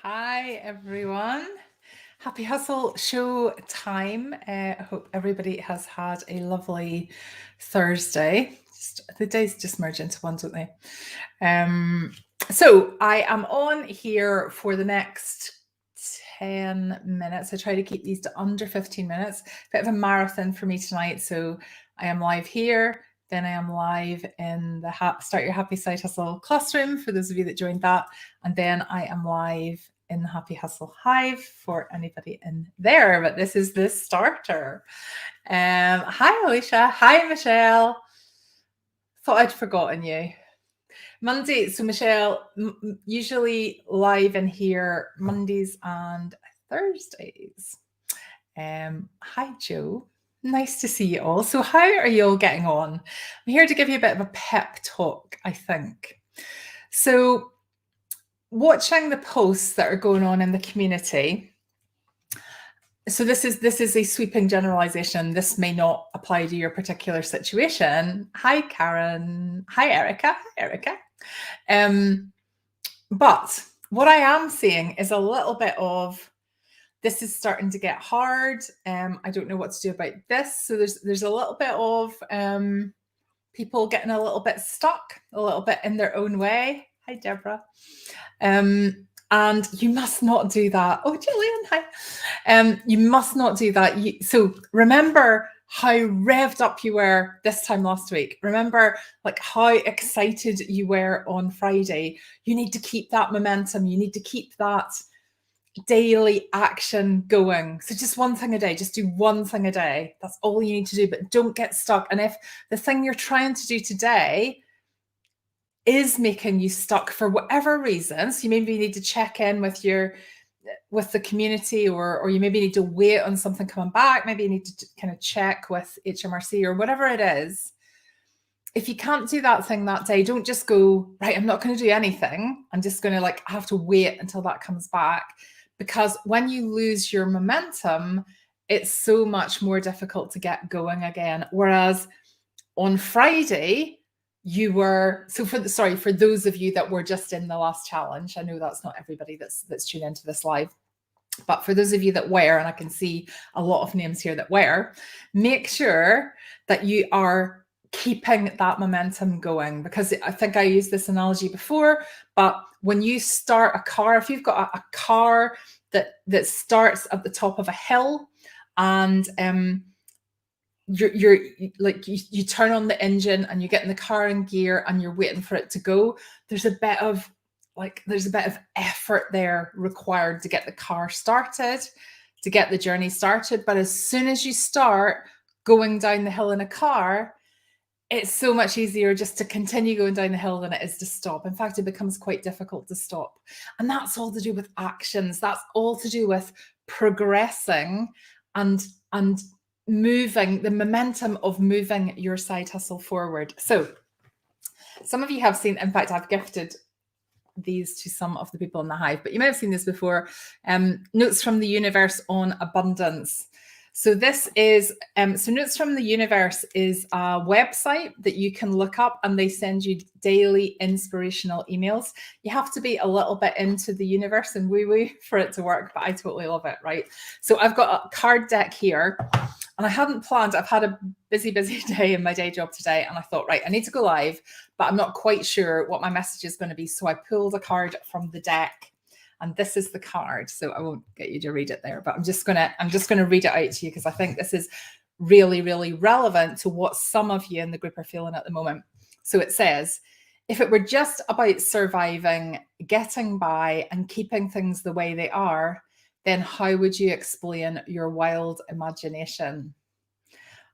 Hi, everyone. Happy Hustle Show time. I hope everybody has had a lovely Thursday. The days just merge into one, don't they? So I am on here for the next 10 minutes. I try to keep these to under 15 minutes. Bit of a marathon for me tonight. So I am live here. Then I am live in the Start Your Happy Side Hustle classroom for those of you that joined that. And then I am live in the Happy Hustle Hive for anybody in there. But this is the starter. Hi, Alicia. Hi, Michelle. Thought I'd forgotten you. Monday, so Michelle, usually live in here Mondays and Thursdays. Hi, Joe. Nice to see you all. So how are you all getting on? I'm here to give you a bit of a pep talk, I think. So watching the posts that are going on in the community. So this is a sweeping generalization. This may not apply to your particular situation. Hi, Karen. Hi, Erica. Hi, Erica. But what I am seeing is a little bit of this is starting to get hard. I don't know what to do about this. So there's a little bit of people getting a little bit stuck, a little bit in their own way. Hi, Deborah. And you must not do that. Oh, Gillian, hi. You must not do that. So remember how revved up you were this time last week. Remember like how excited you were on Friday. You need to keep that momentum. You need to keep that daily action going. So just one thing a day, just do one thing a day. That's all you need to do, but don't get stuck. And if the thing you're trying to do today is making you stuck for whatever reasons, you maybe need to check in with the community, or you maybe need to wait on something coming back. Maybe you need to kind of check with HMRC or whatever it is. If you can't do that thing that day, don't just go, right, I'm not going to do anything. I'm just going to have to wait until that comes back. Because when you lose your momentum, it's so much more difficult to get going again. Whereas on Friday, you were, for those of you that were just in the last challenge, I know that's not everybody that's tuned into this live, but for those of you that were, and I can see a lot of names here that were, make sure that you are keeping that momentum going, because I think I used this analogy before, but when you start a car, if you've got a car that starts at the top of a hill, and you're like you turn on the engine and you get in the car in gear and you're waiting for it to go, there's a bit of effort there required to get the car started, to get the journey started. But as soon as you start going down the hill in a car, it's so much easier just to continue going down the hill than it is to stop. In fact, it becomes quite difficult to stop. And that's all to do with actions. That's all to do with progressing and moving, the momentum of moving your side hustle forward. So some of you have seen, in fact, I've gifted these to some of the people in the hive, but you might have seen this before. Notes from the Universe on Abundance. So this is, so Notes from the Universe is a website that you can look up, and they send you daily inspirational emails. You have to be a little bit into the universe and woo-woo for it to work, but I totally love it, right? So I've got a card deck here, and I hadn't planned, I've had a busy day in my day job today, and I thought, right, I need to go live, but I'm not quite sure what my message is going to be. So I pulled a card from the deck, and this is the card. So I won't get you to read it there, but I'm just gonna read it out to you, because I think this is really, really relevant to what some of you in the group are feeling at the moment. So it says, if it were just about surviving, getting by, and keeping things the way they are, then how would you explain your wild imagination?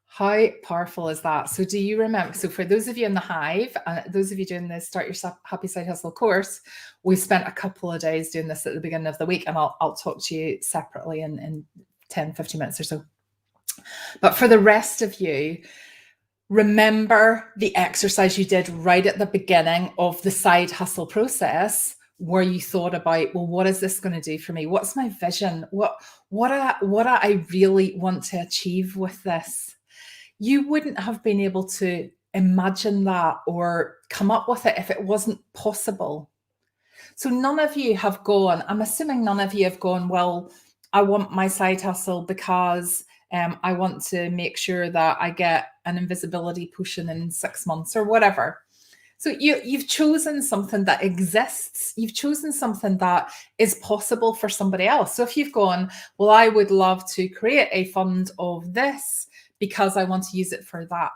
How powerful is that? So do you remember? So for those of you in the hive, those of you doing the Start Your Happy Side Hustle course, we spent a couple of days doing this at the beginning of the week, and I'll talk to you separately in 10, 15 minutes or so. But for the rest of you, remember the exercise you did right at the beginning of the side hustle process, where you thought about, well, what is this going to do for me? What's my vision? What do I really want to achieve with this? You wouldn't have been able to imagine that or come up with it if it wasn't possible. So none of you have gone, I'm assuming none of you have gone, well, I want my side hustle because I want to make sure that I get an invisibility potion in 6 months or whatever. So you've chosen something that exists. You've chosen something that is possible for somebody else. So if you've gone, well, I would love to create a fund of this because I want to use it for that.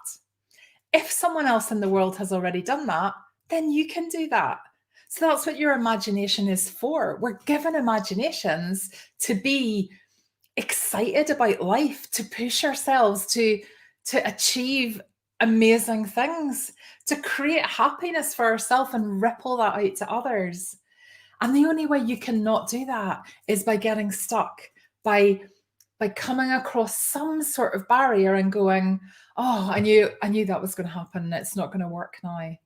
If someone else in the world has already done that, then you can do that. So that's what your imagination is for. We're given imaginations to be excited about life, to push ourselves, to achieve amazing things, to create happiness for ourselves and ripple that out to others. And the only way you cannot do that is by getting stuck, by coming across some sort of barrier and going, oh, I knew that was going to happen. It's not going to work now.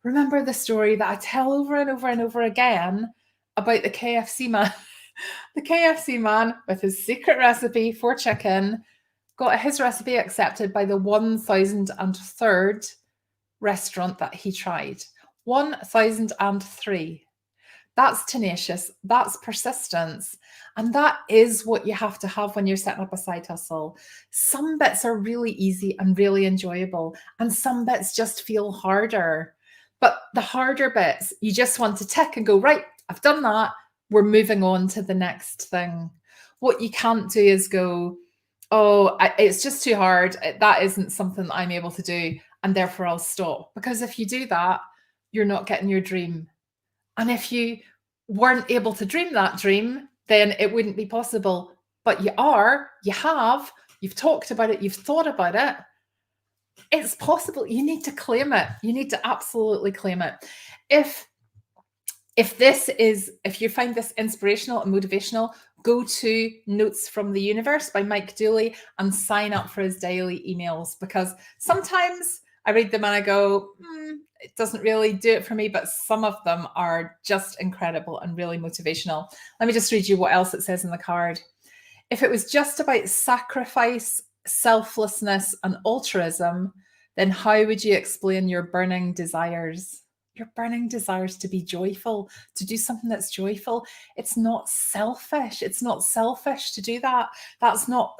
Remember the story that I tell over and over and over again about the KFC man. The KFC man with his secret recipe for chicken got his recipe accepted by the 1003rd restaurant that he tried. 1003. That's tenacious, that's persistence. And that is what you have to have when you're setting up a side hustle. Some bits are really easy and really enjoyable, and some bits just feel harder. But the harder bits, you just want to tick and go, right, I've done that. We're moving on to the next thing. What you can't do is go, oh, it's just too hard. That isn't something that I'm able to do, and therefore I'll stop. Because if you do that, you're not getting your dream. And if you weren't able to dream that dream, then it wouldn't be possible. But you are, you have, you've talked about it, you've thought about it. It's possible. You need to claim it. You need to absolutely claim it. If you find this inspirational and motivational, go to Notes from the Universe by Mike Dooley and sign up for his daily emails, because sometimes I read them and I go, it doesn't really do it for me, but some of them are just incredible and really motivational. Let me just read you what else it says in the card. If it was just about sacrifice, selflessness, and altruism, then how would you explain your burning desires? Your burning desires to be joyful, to do something that's joyful. It's not selfish. It's not selfish to do that.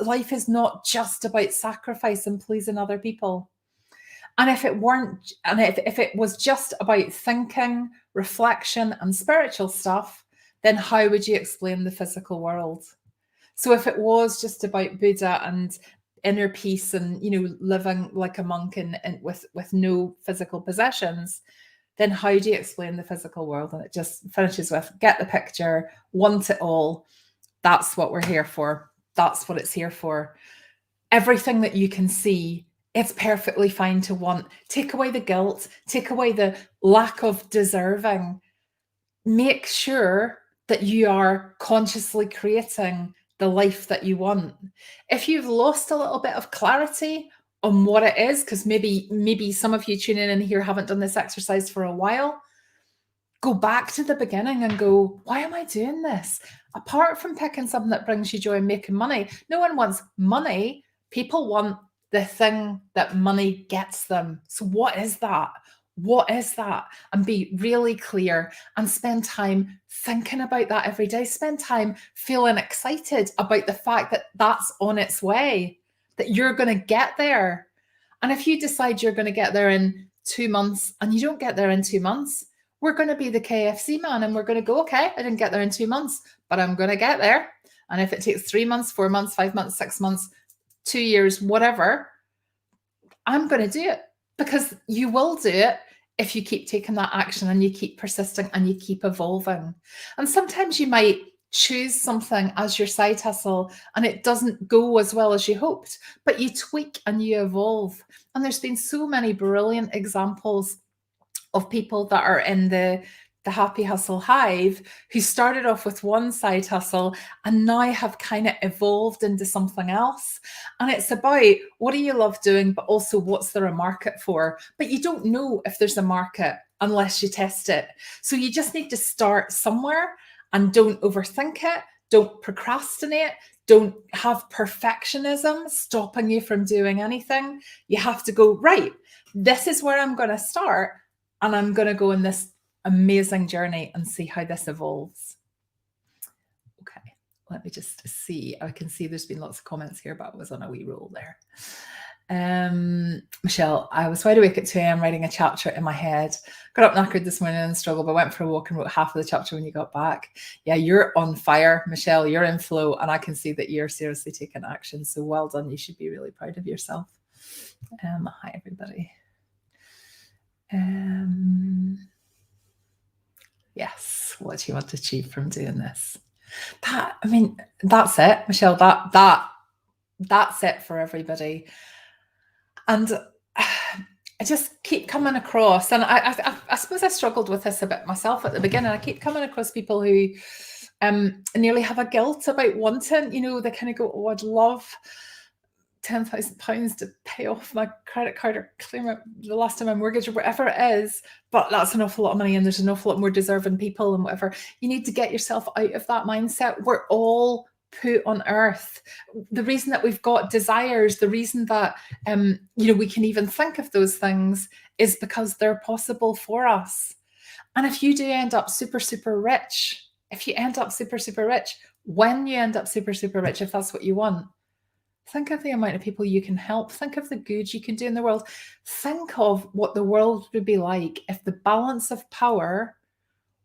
Life is not just about sacrifice and pleasing other people. And if it was just about thinking, reflection, and spiritual stuff, then how would you explain the physical world? So if it was just about Buddha and inner peace and, living like a monk and with no physical possessions, then how do you explain the physical world? And it just finishes with, get the picture, want it all. That's what we're here for. That's what it's here for. Everything that you can see, it's perfectly fine to want. Take away the guilt, take away the lack of deserving. Make sure that you are consciously creating the life that you want. If you've lost a little bit of clarity on what it is, because maybe some of you tuning in here haven't done this exercise for a while, go back to the beginning and go, why am I doing this? Apart from picking something that brings you joy and making money, no one wants money. People want the thing that money gets them. So what is that? What is that? And be really clear and spend time thinking about that every day. Spend time feeling excited about the fact that that's on its way, that you're going to get there. And if you decide you're going to get there in 2 months and you don't get there in 2 months, we're going to be the KFC man and we're going to go, okay, I didn't get there in 2 months, but I'm going to get there. And if it takes 3 months, 4 months, 5 months, 6 months, 2 years, whatever, I'm going to do it, because you will do it if you keep taking that action and you keep persisting and you keep evolving. And sometimes you might choose something as your side hustle and it doesn't go as well as you hoped, but you tweak and you evolve. And there's been so many brilliant examples of people that are in the Happy Hustle Hive who started off with one side hustle and now have kind of evolved into something else. And it's about, what do you love doing, but also what's there a market for? But you don't know if there's a market unless you test it. So you just need to start somewhere and don't overthink it. Don't procrastinate. Don't have perfectionism stopping you from doing anything. You have to go, right, this is where I'm going to start, and I'm going to go in this amazing journey and see how this evolves. Okay, let me just see. I can see there's been lots of comments here, but I was on a wee roll there. Michelle, I was wide awake at 2 a.m. writing a chapter in my head. Got up knackered this morning and struggled, but went for a walk and wrote half of the chapter when you got back. Yeah, you're on fire, Michelle. You're in flow, and I can see that you're seriously taking action. So well done. You should be really proud of yourself. Hi, everybody. Yes, what do you want to achieve from doing this? That's it, Michelle. That's it for everybody. And I just keep coming across, and I suppose I struggled with this a bit myself at the beginning. I keep coming across people who nearly have a guilt about wanting, they kind of go, oh, I'd love £10,000 to pay off my credit card or clear the last of my mortgage or whatever it is, but that's an awful lot of money and there's an awful lot more deserving people and whatever. You need to get yourself out of that mindset. We're all put on earth. The reason that we've got desires, the reason that we can even think of those things is because they're possible for us. And if you do end up super, super rich, when you end up super, super rich, if that's what you want, think of the amount of people you can help. Think of the good you can do in the world. Think of what the world would be like if the balance of power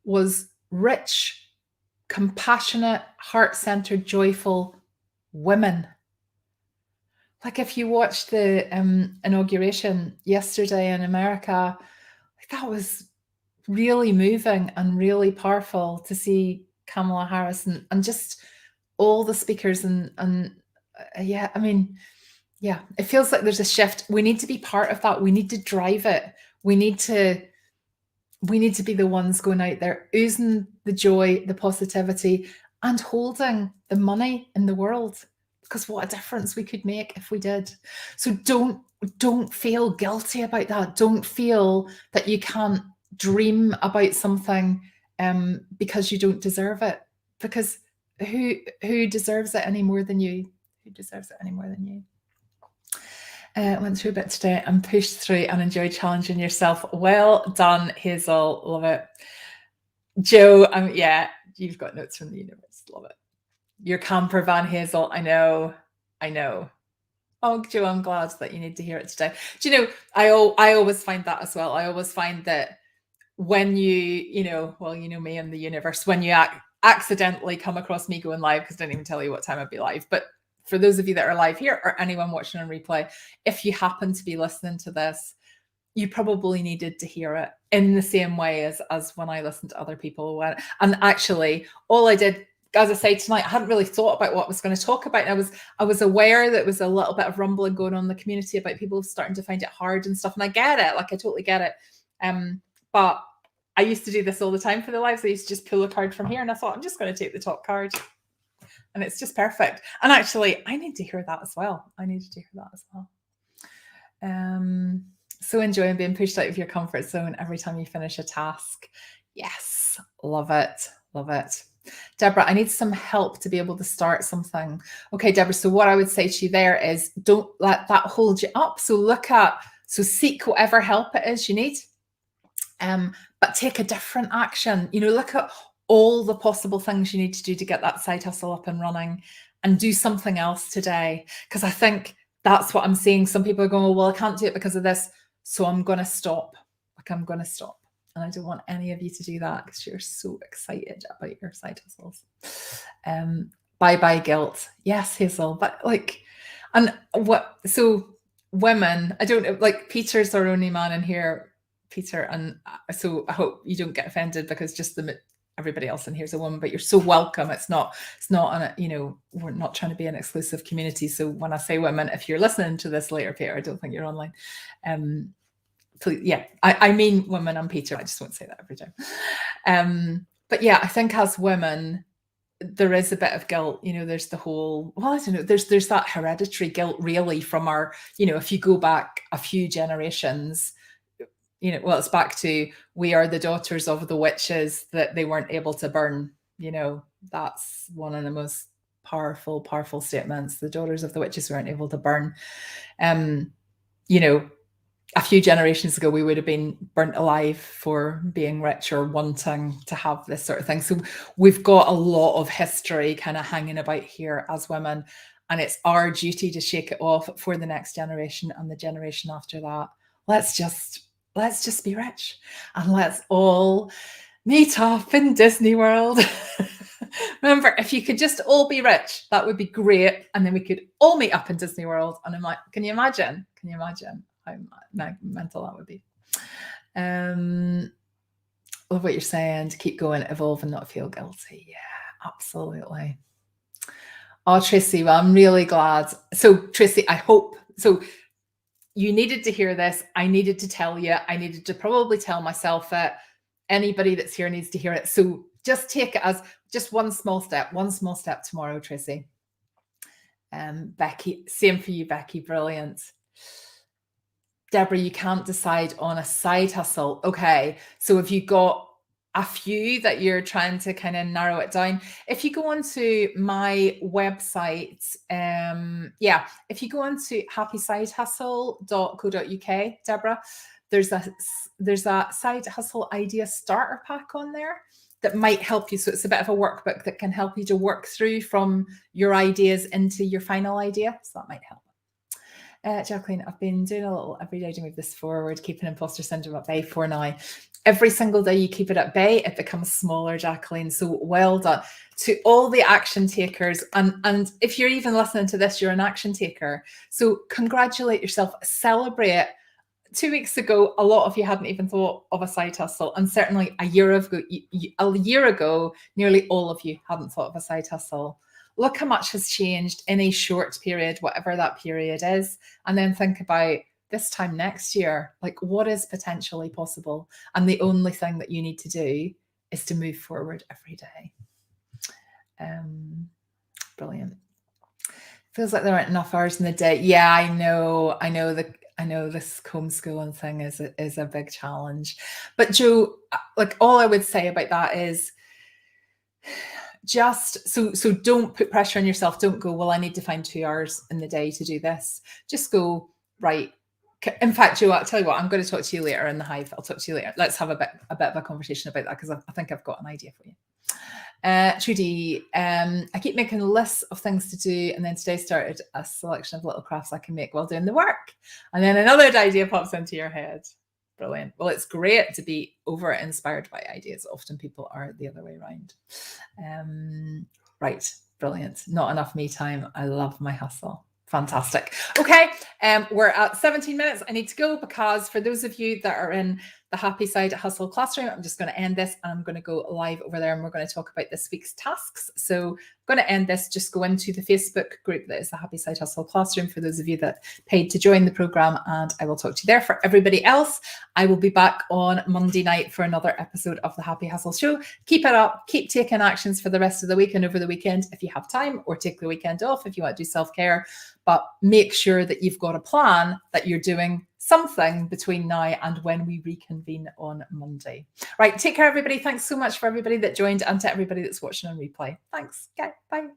was rich, compassionate, heart-centered, joyful women. Like if you watched the inauguration yesterday in America, that was really moving and really powerful to see Kamala Harris and just all the speakers and it feels like there's a shift. We need to be part of that. We need to drive it. We need to be the ones going out there, oozing the joy, the positivity, and holding the money in the world. Because what a difference we could make if we did. So don't feel guilty about that. Don't feel that you can't dream about something because you don't deserve it. Because who deserves it any more than you? Who deserves it any more than you? Went through a bit today and pushed through and enjoyed challenging yourself. Well done, Hazel. Love it. Joe, you've got notes from the universe. Love it. Your camper van, Hazel. I know. Oh, Joe, I'm glad that you need to hear it today. Do you know, I always find that as well. I always find that when you me and the universe, when you accidentally come across me going live, because I didn't even tell you what time I'd be live, but for those of you that are live here or anyone watching on replay, if you happen to be listening to this, you probably needed to hear it in the same way as when I listen to other people. And actually, all I did, as I say tonight, I hadn't really thought about what I was going to talk about. I was aware that there was a little bit of rumbling going on in the community about people starting to find it hard and stuff. And I get it, I totally get it. But I used to do this all the time for the lives. I used to just pull a card from here, and I thought, I'm just going to take the top card. And it's just perfect. And actually, I need to hear that as well. So enjoying being pushed out of your comfort zone every time you finish a task. Yes, love it. Deborah, I need some help to be able to start something. Okay, Deborah, so what I would say to you there is don't let that hold you up. So seek whatever help it is you need, but take a different action. Look at all the possible things you need to do to get that side hustle up and running, and do something else today. Because I think that's what I'm seeing. Some people are going, oh, well, I can't do it because of this, so I'm going to stop. And I don't want any of you to do that because you're so excited about your side hustles. Bye guilt. Yes, Hazel. But so women, I don't like, Peter's our only man in here, Peter. And so I hope you don't get offended because everybody else in here is a woman, but you're so welcome. It's not we're not trying to be an exclusive community. So when I say women, if you're listening to this later, Peter, I don't think you're online. Please, yeah, I mean women and Peter. I just won't say that every time. But yeah, I think as women, there is a bit of guilt. There's the whole, I don't know, there's that hereditary guilt really from our, if you go back a few generations, it's back to, we are the daughters of the witches that they weren't able to burn. That's one of the most powerful statements. The daughters of the witches weren't able to burn. a few generations ago, we would have been burnt alive for being rich or wanting to have this sort of thing. So we've got a lot of history kind of hanging about here as women, and it's our duty to shake it off for the next generation and the generation after that. Let's just be rich, and let's all meet up in Disney World. Remember, if you could just all be rich, that would be great. And then we could all meet up in Disney World. And I'm like, can you imagine? Can you imagine how mental that would be? Love what you're saying. To keep going, evolve, and not feel guilty. Yeah, absolutely. Oh, Tracy, well, I'm really glad. So, Tracy, I hope so. You needed to hear this. I needed to tell you. I needed to probably tell myself it. Anybody that's here needs to hear it. So just take it as just one small step tomorrow, Tracy. Becky, same for you, Becky. Brilliant. Deborah, you can't decide on a side hustle. Okay. So if you got a few that you're trying to kind of narrow it down, if you go onto my website, if you go onto happysidehustle.co.uk, Deborah, there's a side hustle idea starter pack on there that might help you. So it's a bit of a workbook that can help you to work through from your ideas into your final idea. So that might help. Jacqueline, I've been doing a little every day to move this forward, keeping imposter syndrome at bay for now. Every single day you keep it at bay, it becomes smaller, Jacqueline. So well done to all the action takers. And if you're even listening to this, you're an action taker. So congratulate yourself, celebrate. 2 weeks ago, a lot of you hadn't even thought of a side hustle. And certainly a year ago, nearly all of you hadn't thought of a side hustle. Look how much has changed in a short period, whatever that period is. And then think about this time next year, like what is potentially possible? And the only thing that you need to do is to move forward every day. Brilliant. Feels like there aren't enough hours in the day. Yeah, I know this homeschooling thing is a big challenge. But Jo, like all I would say about that is just so don't put pressure on yourself. Don't go, well, I need to find 2 hours in the day to do this. Just go, right. In fact, Jo, I'll tell you what, I'm going to talk to you later in the Hive. I'll talk to you later. Let's have a bit of a conversation about that because I think I've got an idea for you. Trudy, I keep making lists of things to do, and then today started a selection of little crafts I can make while doing the work. And then another idea pops into your head. Brilliant. Well, it's great to be over-inspired by ideas. Often people are the other way around. Right. Brilliant. Not enough me time. I love my hustle. Fantastic. Okay, we're at 17 minutes. I need to go because for those of you that are in the Happy Side Hustle classroom, I'm just going to end this and I'm going to go live over there and we're going to talk about this week's tasks. So I'm going to end this, just go into the Facebook group that is the Happy Side Hustle classroom for those of you that paid to join the program, and I will talk to you there. For everybody else, I will be back on Monday night for another episode of the Happy Hustle Show. Keep it up, keep taking actions for the rest of the week and over the weekend if you have time, or take the weekend off if you want to do self-care. But make sure that you've got a plan, that you're doing something between now and when we reconvene on Monday. Right, take care, everybody. Thanks so much for everybody that joined and to everybody that's watching on replay. Thanks. Okay, bye.